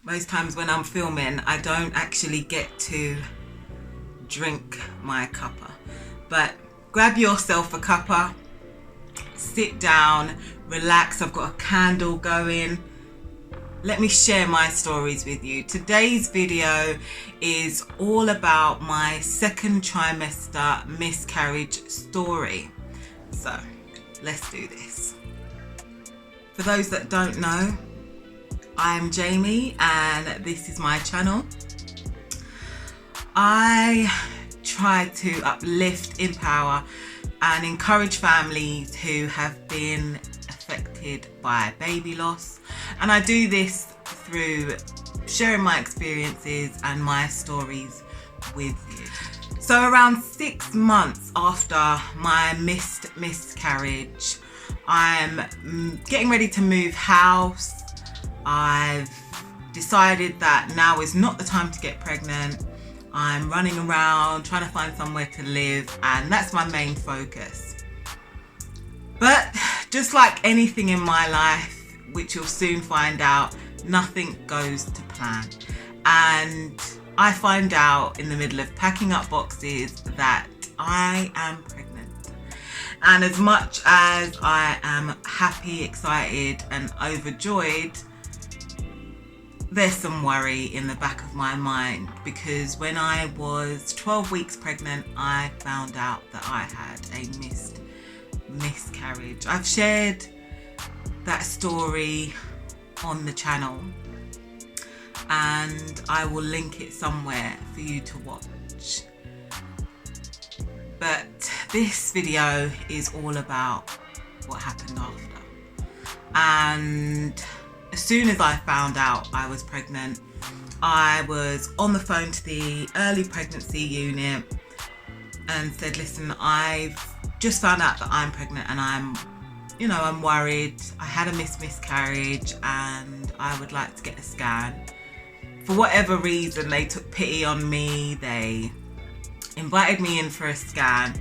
most times when I'm filming, I don't actually get to drink my cuppa. But grab yourself a cuppa, sit down, relax. I've got a candle going. Let me share my stories with you. Today's video is all about my second trimester miscarriage story. So let's do this. For those that don't know, I'm Jamie and this is my channel. I try to uplift, empower and encourage families who have been affected by baby loss, and I do this through sharing my experiences and my stories with you. So around 6 months after my miscarriage, I'm getting ready to move house. I've decided that now is not the time to get pregnant. I'm running around trying to find somewhere to live, and that's my main focus. But just like anything in my life, which you'll soon find out, nothing goes to plan. And I find out in the middle of packing up boxes that I am pregnant. And as much as I am happy, excited and overjoyed, there's some worry in the back of my mind, because when I was 12 weeks pregnant, I found out that I had a miscarriage. I've shared that story on the channel and I will link it somewhere for you to watch. But this video is all about what happened after. And as soon as I found out I was pregnant, I was on the phone to the early pregnancy unit and said, listen, I've just found out that I'm pregnant and I'm worried. I had a miscarriage and I would like to get a scan. For whatever reason, they took pity on me. They invited me in for a scan,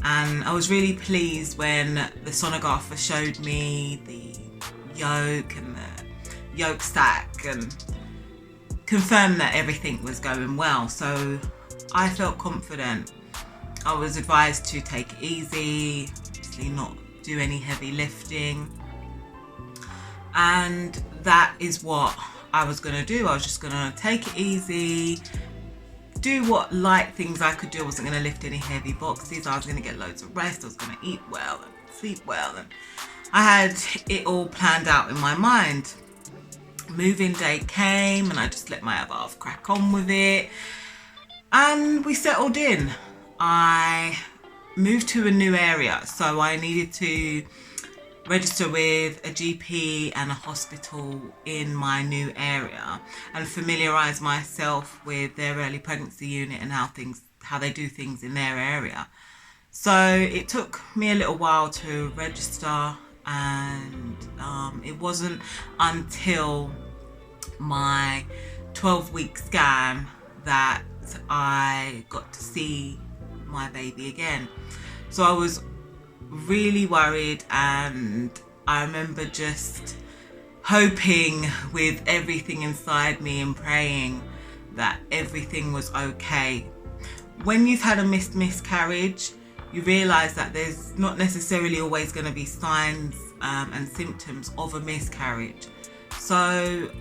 and I was really pleased when the sonographer showed me the yolk and the yolk sac and confirmed that everything was going well. So I felt confident. I was advised to take it easy, obviously not do any heavy lifting, and that is what I was going to do. I was just going to take it easy, do what light things I could do. I wasn't going to lift any heavy boxes. I was going to get loads of rest. I was going to eat well and sleep well, and I had it all planned out in my mind. Moving day came and I just let my other half crack on with it, and we settled in. I moved to a new area, so I needed to register with a GP and a hospital in my new area and familiarise myself with their early pregnancy unit and how they do things in their area. So it took me a little while to register, and it wasn't until my 12-week scan that I got to see my baby again. So I was really worried, and I remember just hoping with everything inside me and praying that everything was okay. When you've had a miscarriage, you realise that there's not necessarily always going to be signs and symptoms of a miscarriage. So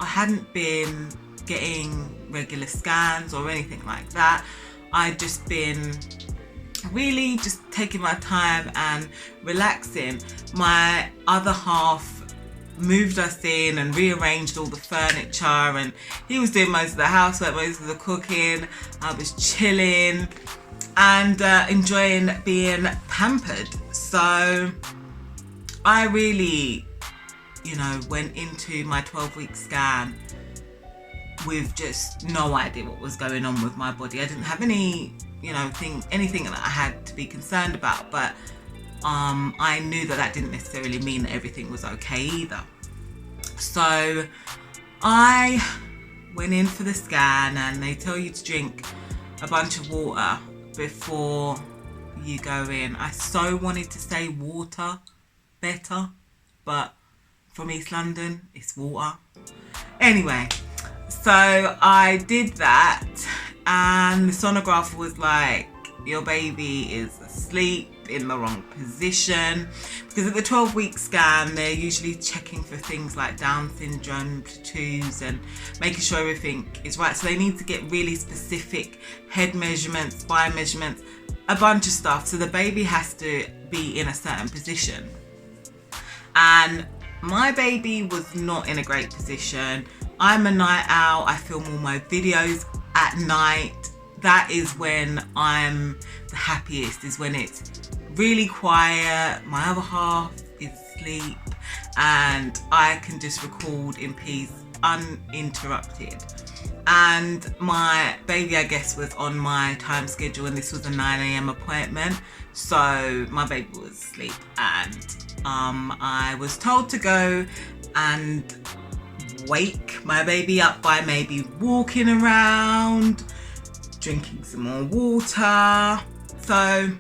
I hadn't been getting regular scans or anything like that. I'd just been really just taking my time and relaxing. My other half moved us in and rearranged all the furniture, and he was doing most of the housework, most of the cooking. I was chilling and enjoying being pampered. So I really, went into my 12-week scan with just no idea what was going on with my body. I didn't have anything that I had to be concerned about, but I knew that didn't necessarily mean that everything was okay either. So I went in for the scan, and they tell you to drink a bunch of water before you go in. I so wanted to say water better, but from East London. It's water. Anyway, so I did that, and the sonographer was like, your baby is asleep in the wrong position, because at the 12-week scan they're usually checking for things like Down syndrome, tattoos, and making sure everything is right. So they need to get really specific head measurements, spine measurements, a bunch of stuff. So the baby has to be in a certain position, and my baby was not in a great position. I'm a night owl. I film all my videos at night. That is when I'm the happiest, is when it's really quiet, my other half is asleep, and I can just record in peace, uninterrupted. And my baby, I guess, was on my time schedule, and this was a 9 a.m. appointment, so my baby was asleep, and I was told to go and wake my baby up by maybe walking around, drinking some more water. So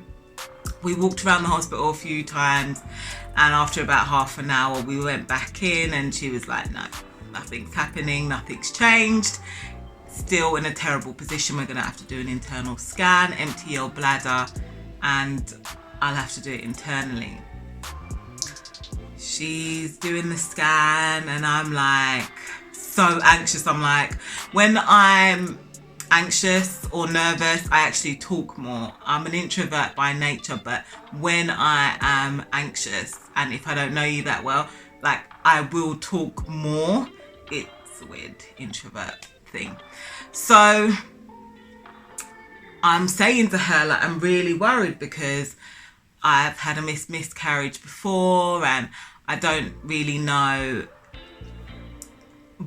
we walked around the hospital a few times, and after about half an hour we went back in, and she was like, no, nothing's happening, nothing's changed, still in a terrible position. We're gonna have to do an internal scan, empty your bladder, and I'll have to do it internally. She's doing the scan, and I'm like so anxious. I'm like, when I'm anxious or nervous, I actually talk more. I'm an introvert by nature, but when I am anxious, and if I don't know you that well, like, I will talk more. It's a weird introvert thing. So I'm saying to her, like, I'm really worried because I've had a miscarriage before, and I don't really know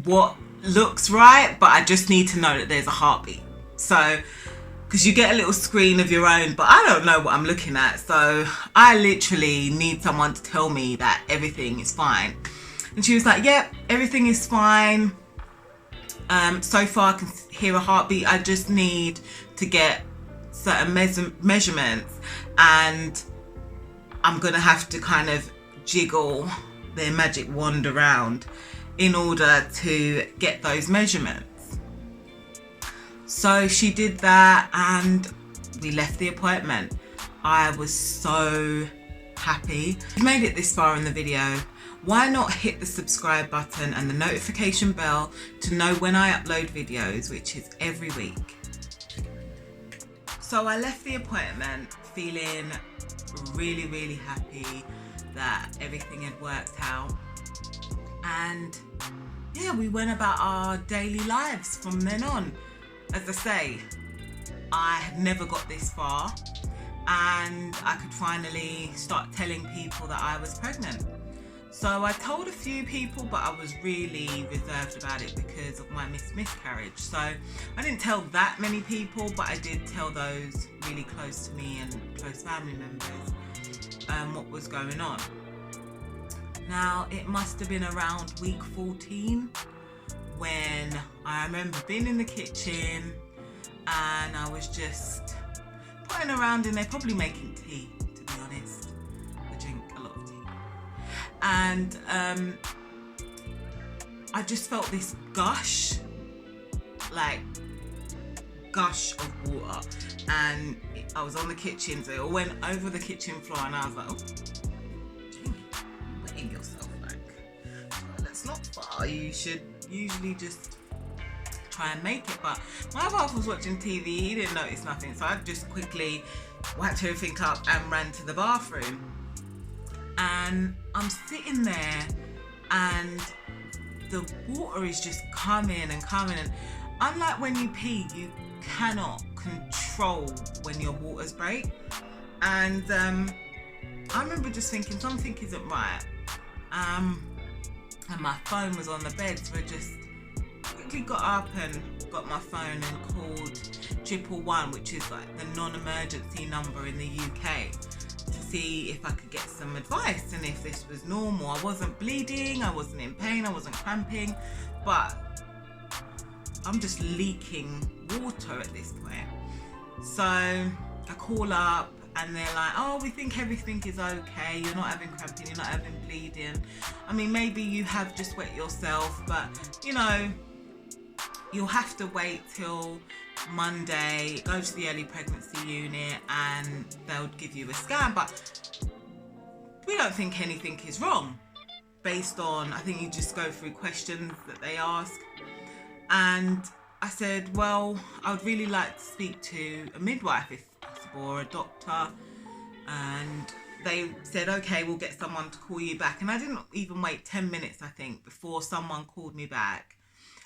what looks right, but I just need to know that there's a heartbeat. So, because you get a little screen of your own, but I don't know what I'm looking at, so I literally need someone to tell me that everything is fine. And she was like, yep, everything is fine. So far I can hear a heartbeat. I just need to get certain measurements, and I'm gonna have to kind of jiggle their magic wand around in order to get those measurements. So she did that, and we left the appointment. I was so happy. If you made it this far in the video, why not hit the subscribe button and the notification bell to know when I upload videos, which is every week. So I left the appointment feeling really, really happy that everything had worked out. And yeah, we went about our daily lives from then on. As I say, I had never got this far, and I could finally start telling people that I was pregnant. So I told a few people, but I was really reserved about it because of my miscarriage. So I didn't tell that many people, but I did tell those really close to me and close family members what was going on. Now, it must have been around week 14 when I remember being in the kitchen, and I was just putting around in there, probably making tea, to be honest. I drink a lot of tea. And I just felt this gush of water, and I was on the kitchen, so it all went over the kitchen floor, and I was like, oh, wetting yourself, like, that's not far. You should usually just try and make it. But my other half was watching TV, he didn't notice nothing, so I just quickly wiped everything up and ran to the bathroom. And I'm sitting there, and the water is just coming and coming, and unlike when you pee, you cannot control when your waters break. And I remember just thinking something isn't right, and my phone was on the bed, so I just quickly got up and got my phone and called 111, which is like the non-emergency number in the UK, to see if I could get some advice and if this was normal. I wasn't bleeding, I wasn't in pain, I wasn't cramping, but I'm just leaking water at this point. So I call up, and they're like, oh, we think everything is okay, you're not having cramping, you're not having bleeding. I mean, maybe you have just wet yourself, but you know, you'll have to wait till Monday, go to the early pregnancy unit and they'll give you a scan. But we don't think anything is wrong based on, I think you just go through questions that they ask. And I said, well, I would really like to speak to a midwife if possible, or a doctor. And they said, okay, we'll get someone to call you back. And I didn't even wait 10 minutes, I think, before someone called me back.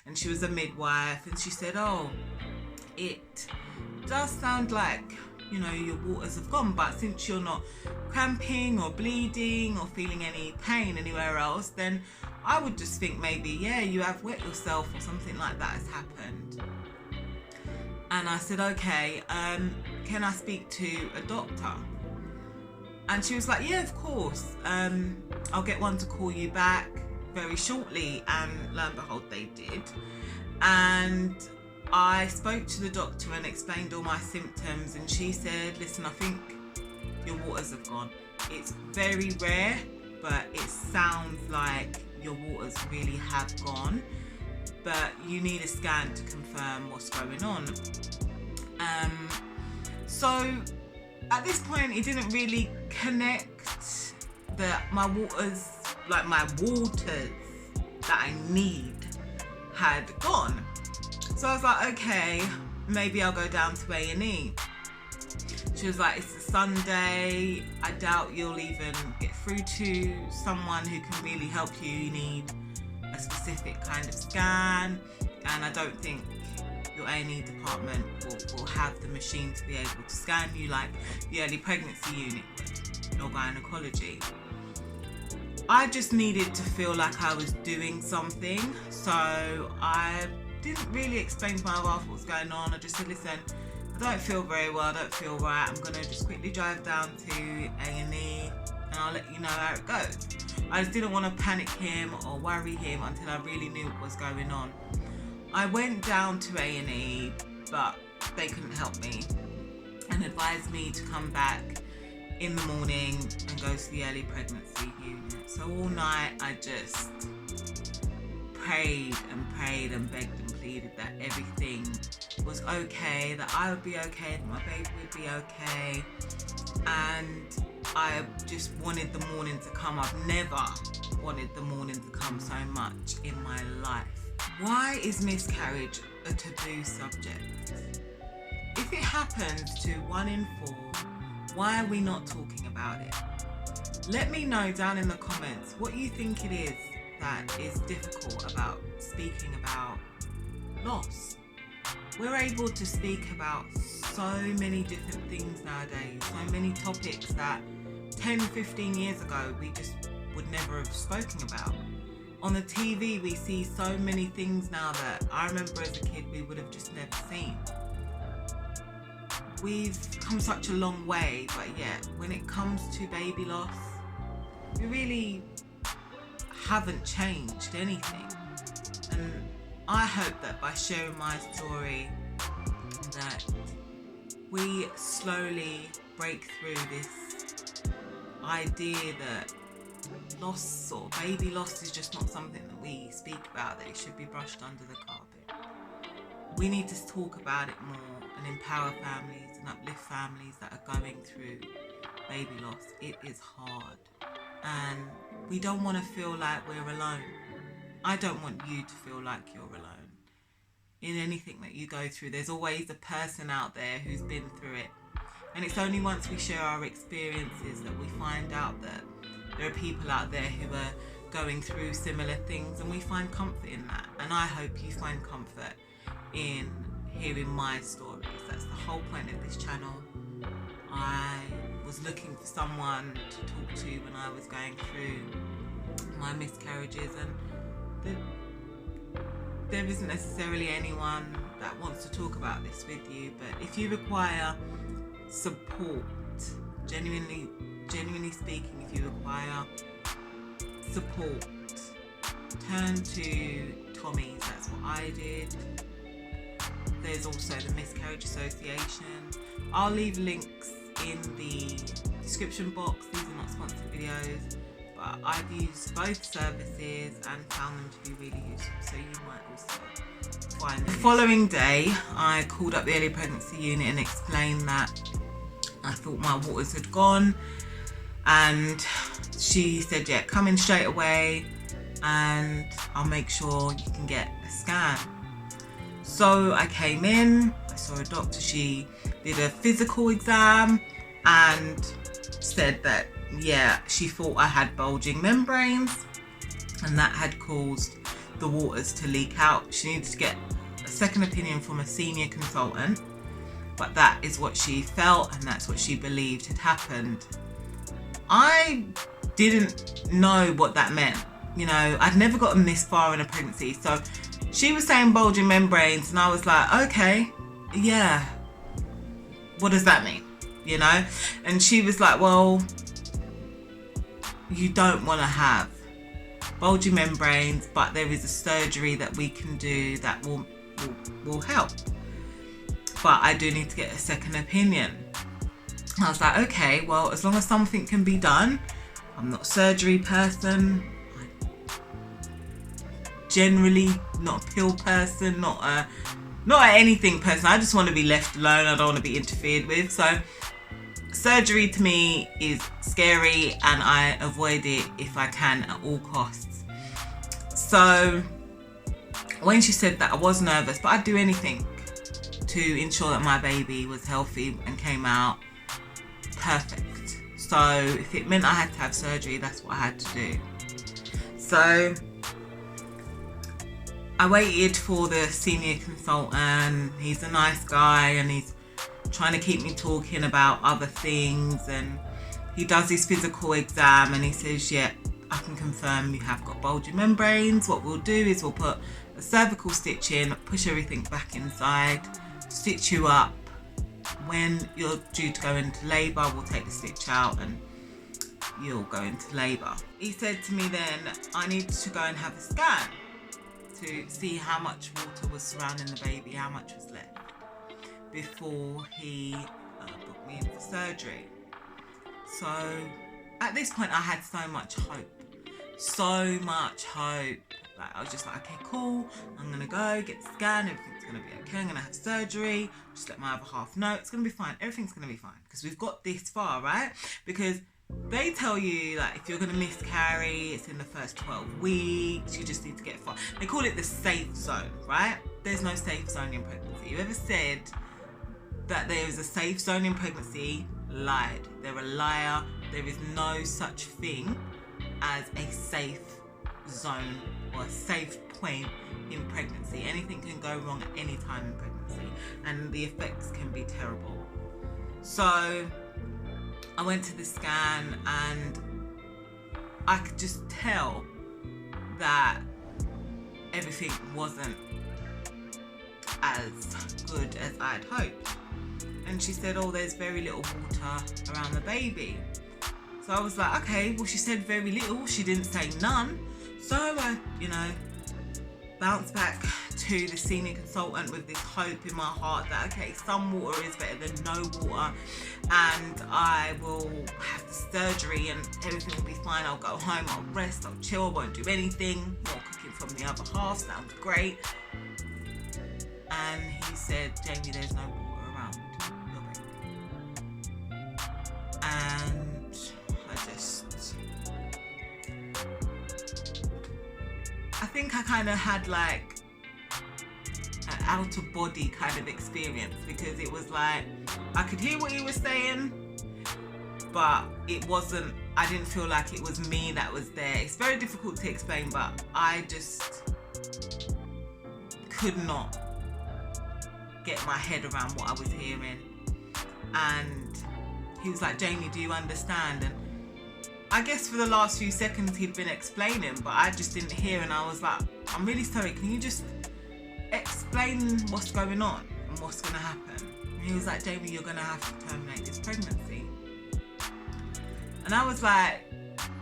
And she was a midwife, and she said, oh, it does sound like, you know, your waters have gone, but since you're not cramping or bleeding or feeling any pain anywhere else, then I would just think maybe, yeah, you have wet yourself or something like that has happened. And I said, okay, can I speak to a doctor? And she was like, yeah, of course. I'll get one to call you back very shortly. And lo and behold, they did. And I spoke to the doctor and explained all my symptoms, and she said, listen, I think your waters have gone. It's very rare, but it sounds like your waters really have gone, but you need a scan to confirm what's going on. So at this point, it didn't really connect that my waters, like my waters that I need, had gone. So I was like, okay, maybe I'll go down to A&E. She was like, it's a Sunday, I doubt you'll even get through to someone who can really help you. You need a specific kind of scan, and I don't think your A&E department will have the machine to be able to scan you like the early pregnancy unit would, or gynecology. I just needed to feel like I was doing something, so I didn't really explain to my wife what was going on. I just said, listen, I don't feel very well, I don't feel right, I'm going to just quickly drive down to A&E and I'll let you know how it goes. I just didn't want to panic him or worry him until I really knew what was going on. I went down to A&E, but they couldn't help me and advised me to come back in the morning and go to the early pregnancy unit. So all night I just prayed and begged and pleaded that everything was okay, that I would be okay, that my baby would be okay. And I just wanted the morning to come. I've never wanted the morning to come so much in my life. Why is miscarriage a taboo subject? If it happens to 1 in 4, why are we not talking about it? Let me know down in the comments what you think it is that is difficult about speaking about loss. We're able to speak about so many different things nowadays, so many topics that 10, 15 years ago we just would never have spoken about. On the TV we see so many things now that I remember as a kid we would have just never seen. We've come such a long way, but yet when it comes to baby loss, we really haven't changed anything. And I hope that by sharing my story that we slowly break through this idea that loss or baby loss is just not something that we speak about, that it should be brushed under the carpet. We need to talk about it more and empower families and uplift families that are going through baby loss. It is hard and we don't want to feel like we're alone. I don't want you to feel like you're alone. In anything that you go through, there's always a person out there who's been through it. And it's only once we share our experiences that we find out that there are people out there who are going through similar things, and we find comfort in that. And I hope you find comfort in hearing my stories. That's the whole point of this channel. I was looking for someone to talk to when I was going through my miscarriages, and there isn't necessarily anyone that wants to talk about this with you. But if you require support, genuinely speaking, if you require support, turn to Tommy's. That's what I did. There's also the Miscarriage Association. I'll leave links in the description box. These are not sponsored videos, but I've used both services and found them to be really useful, so you might also find them. The following day, I called up the early pregnancy unit and explained that I thought my waters had gone, and she said, yeah, come in straight away and I'll make sure you can get a scan. So I came in, I saw a doctor, she did a physical exam and said that, yeah, she thought I had bulging membranes and that had caused the waters to leak out. She needed to get a second opinion from a senior consultant, but that is what she felt and that's what she believed had happened. I didn't know what that meant. You know, I'd never gotten this far in a pregnancy. So she was saying bulging membranes and I was like, okay, yeah, what does that mean? You know? And she was like, well, you don't want to have bulging membranes, but there is a surgery that we can do that will help. But I do need to get a second opinion. I was like, okay, well, as long as something can be done. I'm not a surgery person. I'm generally not a pill person, not a anything person. I just want to be left alone. I don't want to be interfered with. So surgery to me is scary and I avoid it if I can at all costs. So when she said that, I was nervous, but I'd do anything to ensure that my baby was healthy and came out perfect. So if it meant I had to have surgery, that's what I had to do. So I waited for the senior consultant. He's a nice guy and he's trying to keep me talking about other things, and he does his physical exam and he says, yeah, I can confirm you have got bulging membranes. What we'll do is we'll put a cervical stitch in, push everything back inside, stitch you up. When you're due to go into labour, we'll take the stitch out and you'll go into labour. He said to me then I needed to go and have a scan to see how much water was surrounding the baby, how much was left, before he booked me in for surgery. So at this point I had so much hope. Like, I was just like, okay, cool, I'm gonna go get the scan, everything's gonna be okay, I'm gonna have surgery, just let my other half know, it's gonna be fine, everything's gonna be fine, because we've got this far, right? Because they tell you, like, if you're gonna miscarry, it's in the first 12 weeks, you just need to get far. They call it the safe zone, right? There's no safe zone in pregnancy. Whoever said that there is a safe zone in pregnancy lied. They're a liar. There is no such thing as a safe zone or a safe point in pregnancy. Anything can go wrong at any time in pregnancy and the effects can be terrible. So I went to the scan and I could just tell that everything wasn't as good as I'd hoped. And she said, oh, there's very little water around the baby. So I was like, okay, well, she said very little, she didn't say none. So I, bounced back to the senior consultant with this hope in my heart that, okay, some water is better than no water and I will have the surgery and everything will be fine. I'll go home, I'll rest, I'll chill, I won't do anything. More cooking from the other half, sounds great. And he said, Jamie, there's no water around your baby. And I think I kind of had like an out of body kind of experience, because it was like I could hear what he was saying, but it wasn't, I didn't feel like it was me that was there. It's very difficult to explain, but I just could not get my head around what I was hearing. And he was like, Jamie, do you understand? And I guess for the last few seconds he'd been explaining, but I just didn't hear, and I was like, I'm really sorry, can you just explain what's going on and what's going to happen? And he was like, Jamie, you're going to have to terminate this pregnancy. And I was like,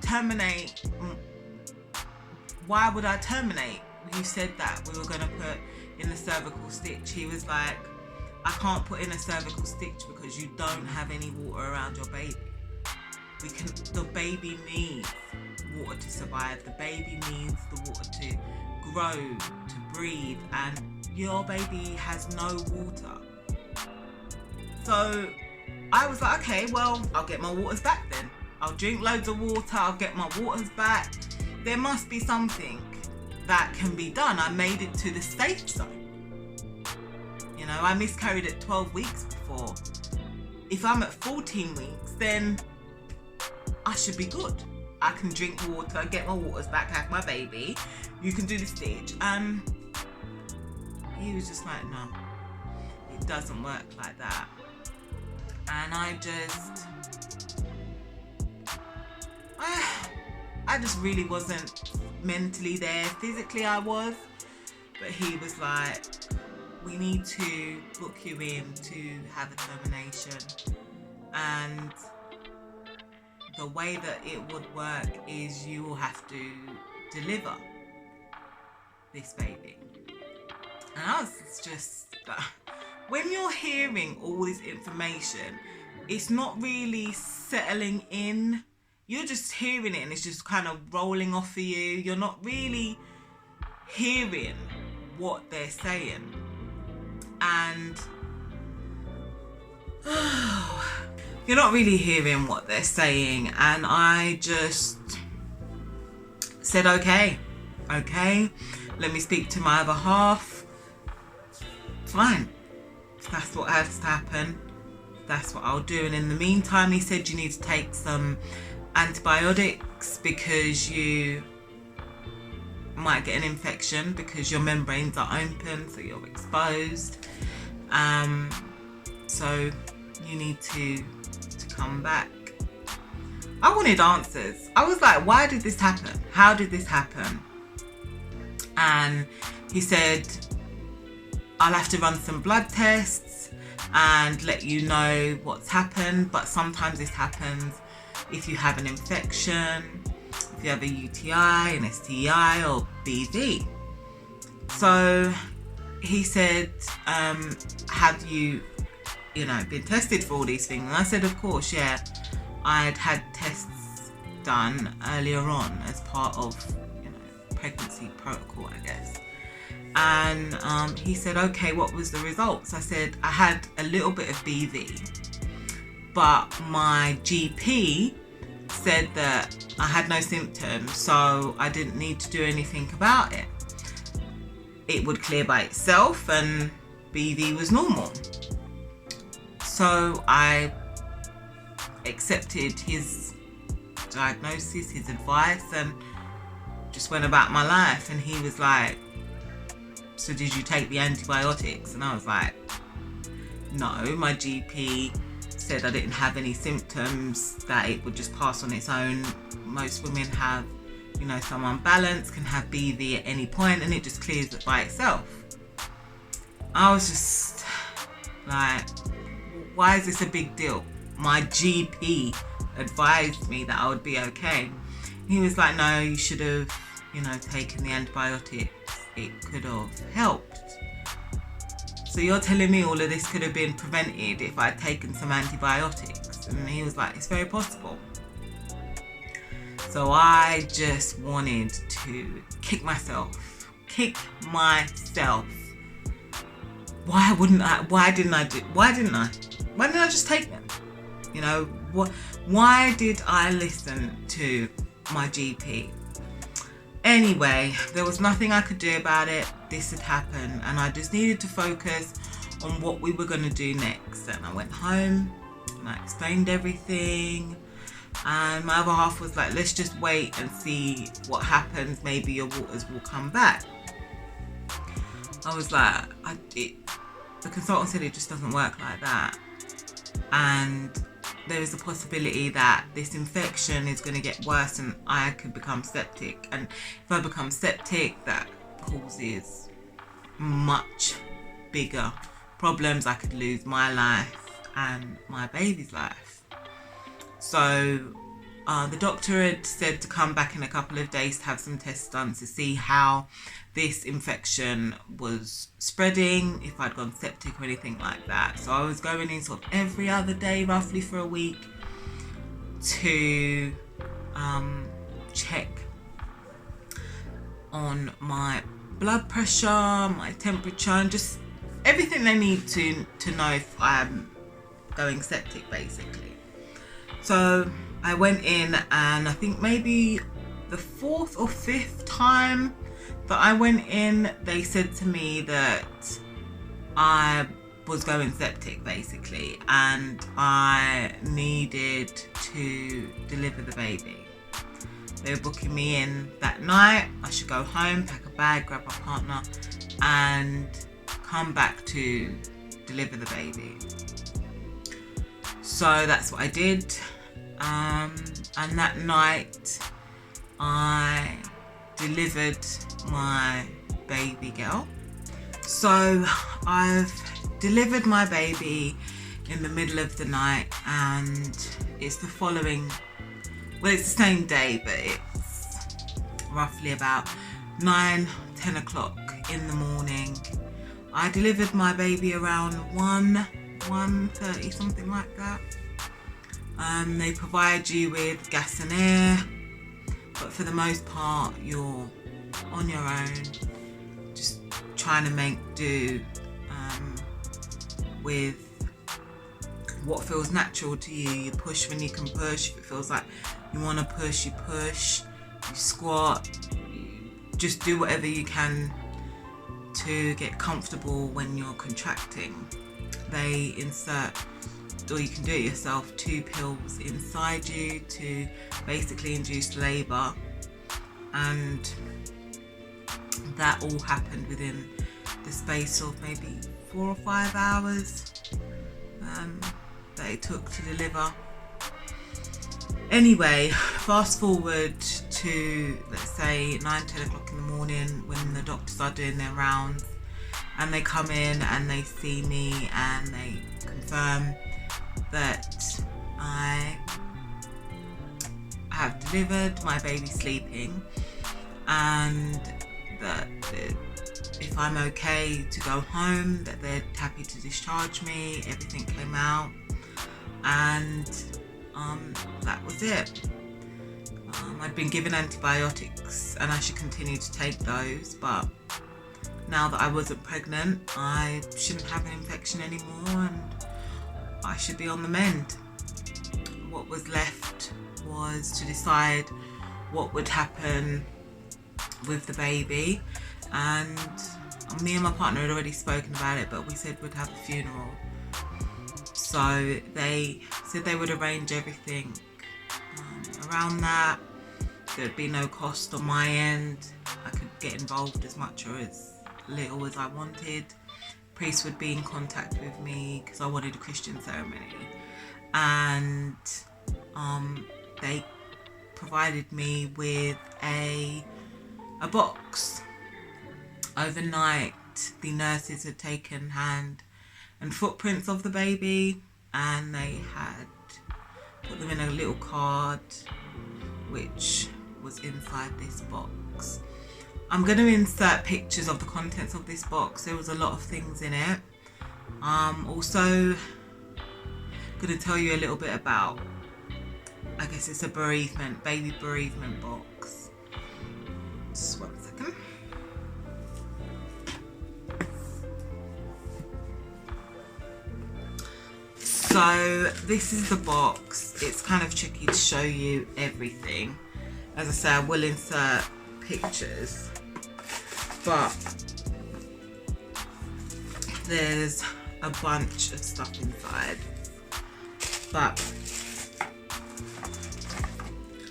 terminate? Why would I terminate? You said that we were going to put in the cervical stitch. He was like, I can't put in a cervical stitch because you don't have any water around your baby. The baby needs water to survive. The baby needs the water to grow, to breathe, and your baby has no water. So I was like, okay, well, I'll get my waters back then. I'll drink loads of water, I'll get my waters back. There must be something that can be done. I made it to the safe zone. You know, I miscarried at 12 weeks before. If I'm at 14 weeks, then I should be good. I can drink water, get my waters back, have my baby. You can do the stitch. And he was just like, no, it doesn't work like that. And I just really wasn't mentally there. Physically I was, but he was like, we need to book you in to have a termination. And the way that it would work is you will have to deliver this baby. And I was just, when you're hearing all this information, it's not really settling in. You're just hearing it and it's just kind of rolling off of you. You're not really hearing what they're saying. And you're not really hearing what they're saying. And I just said, okay, let me speak to my other half. Fine. That's what has to happen. That's what I'll do. And in the meantime, he said you need to take some antibiotics because you might get an infection because your membranes are open, so you're exposed. So you need to come back. I wanted answers. I was like, why did this happen? How did this happen? And he said, I'll have to run some blood tests and let you know what's happened. But sometimes this happens if you have an infection, if you have a UTI, an STI or BV. So he said, have you been tested for all these things? And I said, of course, yeah. I'd had tests done earlier on as part of, pregnancy protocol, I guess. And he said, okay, what was the results? I said, I had a little bit of BV, but my GP said that I had no symptoms, so I didn't need to do anything about it. It would clear by itself and BV was normal. So I accepted his diagnosis, his advice, and just went about my life. And he was like, so did you take the antibiotics? And I was like, no, my GP said I didn't have any symptoms, that it would just pass on its own. Most women have, some unbalance, can have BV at any point and it just clears it by itself. I was just like, why is this a big deal? My GP advised me that I would be okay. He was like, no, you should have, taken the antibiotics. It could have helped. So you're telling me all of this could have been prevented if I'd taken some antibiotics? And he was like, it's very possible. So I just wanted to kick myself. Why didn't I just take them? Why did I listen to my GP? Anyway, there was nothing I could do about it. This had happened and I just needed to focus on what we were going to do next. And I went home and I explained everything. And my other half was like, let's just wait and see what happens. Maybe your waters will come back. I was like, the consultant said it just doesn't work like that. And there is a possibility that this infection is going to get worse and I could become septic. And if I become septic, that causes much bigger problems. I could lose my life and my baby's life. So The doctor had said to come back in a couple of days to have some tests done to see how this infection was spreading, if I'd gone septic or anything like that. So I was going in sort of every other day roughly for a week to check on my blood pressure, my temperature, and just everything they need to know if I'm going septic, basically. So I went in, and I think maybe the 4th or 5th time that I went in, they said to me that I was going septic, basically, and I needed to deliver the baby. They were booking me in that night. I should go home, pack a bag, grab my partner, and come back to deliver the baby. So that's what I did. And that night I delivered my baby girl. So I've delivered my baby in the middle of the night, and it's the following, well, it's the same day, but it's roughly about 9-10 o'clock in the morning. I delivered my baby around 1:30, something like that. They provide you with gas and air, but for the most part you're on your own, just trying to make do with what feels natural to you. You push when you can push. If it feels like you want to push, you push, you squat, you just do whatever you can to get comfortable when you're contracting. They insert, or you can do it yourself, 2 pills inside you to basically induce labour, and that all happened within the space of maybe 4 or 5 hours that it took to deliver. Anyway, fast forward to, let's say, 9-10 o'clock in the morning, when the doctors are doing their rounds, and they come in and they see me and they confirm that I have delivered, my baby's sleeping, and that if I'm okay to go home, that they're happy to discharge me. Everything came out, and that was it. I'd been given antibiotics and I should continue to take those, but now that I wasn't pregnant, I shouldn't have an infection anymore and I should be on the mend. What was left was to decide what would happen with the baby, and me and my partner had already spoken about it, but we said we'd have a funeral. So they said they would arrange everything around that. There'd be no cost on my end. I could get involved as much or as little as I wanted. Priest would be in contact with me because I wanted a Christian ceremony, and they provided me with a box. Overnight, the nurses had taken hand and footprints of the baby, and they had put them in a little card which was inside this box. I'm going to insert pictures of the contents of this box. There was a lot of things in it. Also going to tell you a little bit about, I guess it's a baby bereavement box. Just 1 second. So this is the box. It's kind of tricky to show you everything. As I say, I will insert pictures, but there's a bunch of stuff inside. But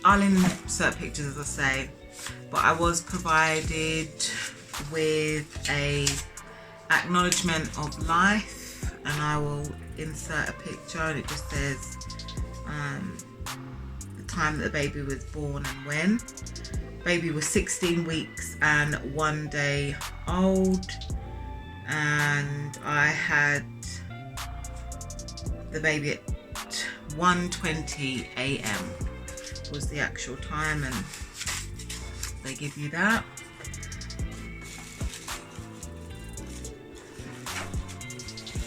I'll insert pictures, as I say, but I was provided with a acknowledgement of life, and I will insert a picture, and it just says the time that the baby was born and when. Baby was 16 weeks and 1 day old, and I had the baby at 1:20 a.m. was the actual time, and they give you that.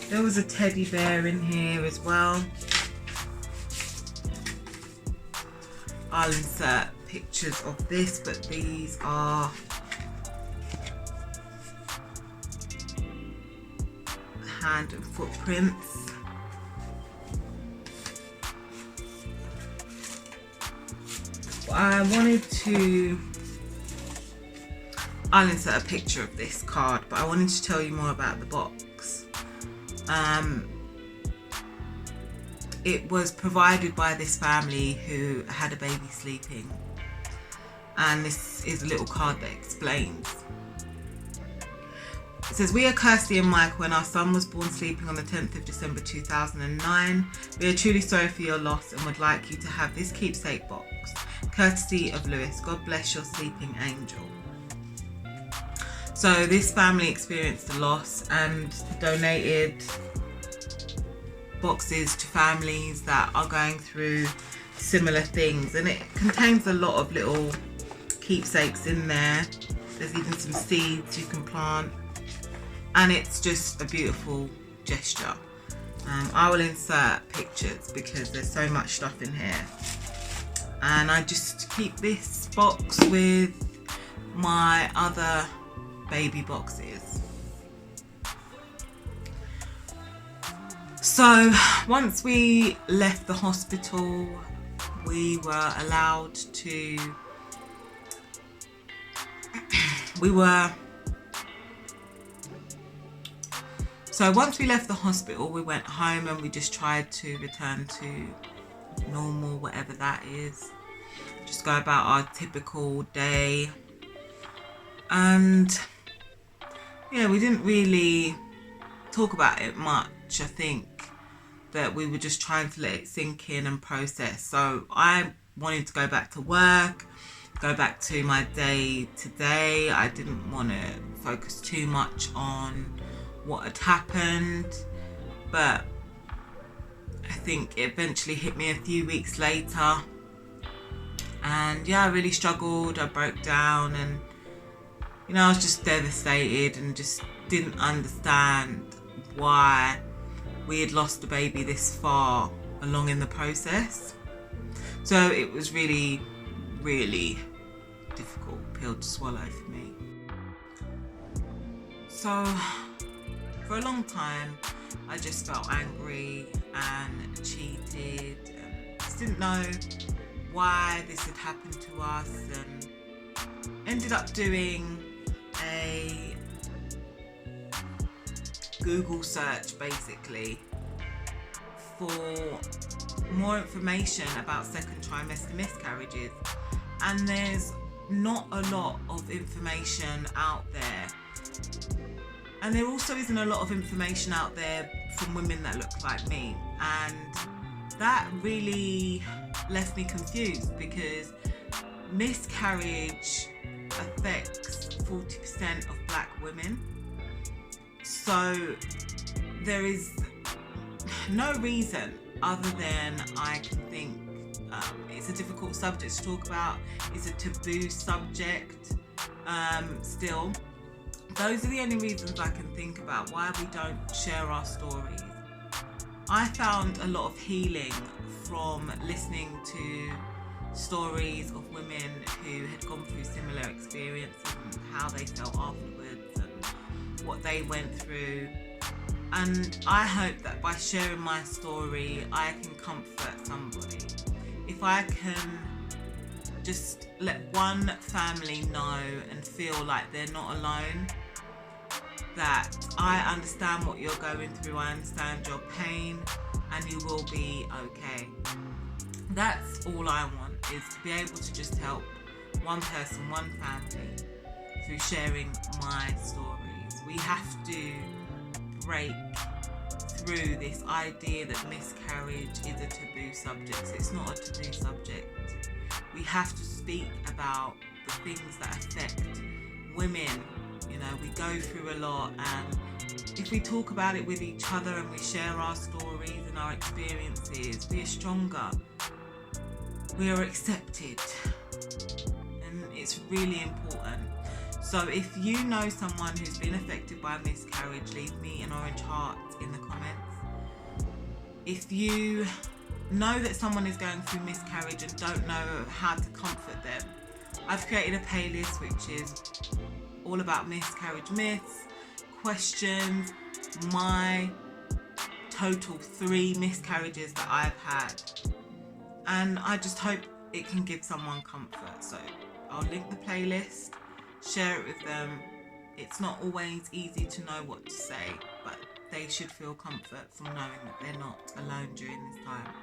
There was a teddy bear in here as well. I'll insert pictures of this, but these are hand and footprints. I wanted to, I'll insert a picture of this card, but I wanted to tell you more about the box. It was provided by this family who had a baby sleeping, and this is a little card that explains. It says, "We are Kirsty and Mike when our son was born sleeping on the 10th of December 2009. We are truly sorry for your loss and would like you to have this keepsake box, courtesy of Lewis. God bless your sleeping angel." So this family experienced a loss and donated boxes to families that are going through similar things, and it contains a lot of little keepsakes in there. There's even some seeds you can plant, and it's just a beautiful gesture. I will insert pictures because there's so much stuff in here, and I just keep this box with my other baby boxes. So once we left the hospital, we were allowed to, so once we left the hospital, we went home and we just tried to return to normal, whatever that is. Just go about our typical day. And yeah, we didn't really talk about it much. I think that we were just trying to let it sink in and process. So I wanted to go back to work, go back to my day to day. I didn't want to focus too much on what had happened, but I think it eventually hit me a few weeks later, and yeah, I really struggled. I broke down, and I was just devastated and just didn't understand why we had lost a baby this far along in the process. So it was really, really difficult pill to swallow for me. So for a long time, I just felt angry and cheated, and just didn't know why this had happened to us, and ended up doing a Google search basically for more information about second trimester miscarriages, and there's not a lot of information out there, and there also isn't a lot of information out there from women that look like me, and that really left me confused because miscarriage affects 40% of black women. So there is no reason other than I can think it's a difficult subject to talk about. It's a taboo subject still. Those are the only reasons I can think about why we don't share our stories. I found a lot of healing from listening to stories of women who had gone through similar experiences and how they felt afterwards and what they went through. And I hope that by sharing my story, I can comfort somebody. If I can just let one family know and feel like they're not alone, that I understand what you're going through, I understand your pain, and you will be okay. That's all I want, is to be able to just help one person, one family through sharing my stories. We have to break through this idea that miscarriage is a taboo subject. It's not a taboo subject. We have to speak about the things that affect women. We go through a lot, and if we talk about it with each other and we share our stories and our experiences, we are stronger. we are accepted, and it's really important. So if you know someone who's been affected by miscarriage, leave me an orange heart in the comments. If you know that someone is going through miscarriage and don't know how to comfort them, I've created a playlist which is all about miscarriage myths, questions, my total 3 miscarriages that I've had, and I just hope it can give someone comfort. So I'll link the playlist, share it with them. It's not always easy to know what to say, but they should feel comfort from knowing that they're not alone during this time.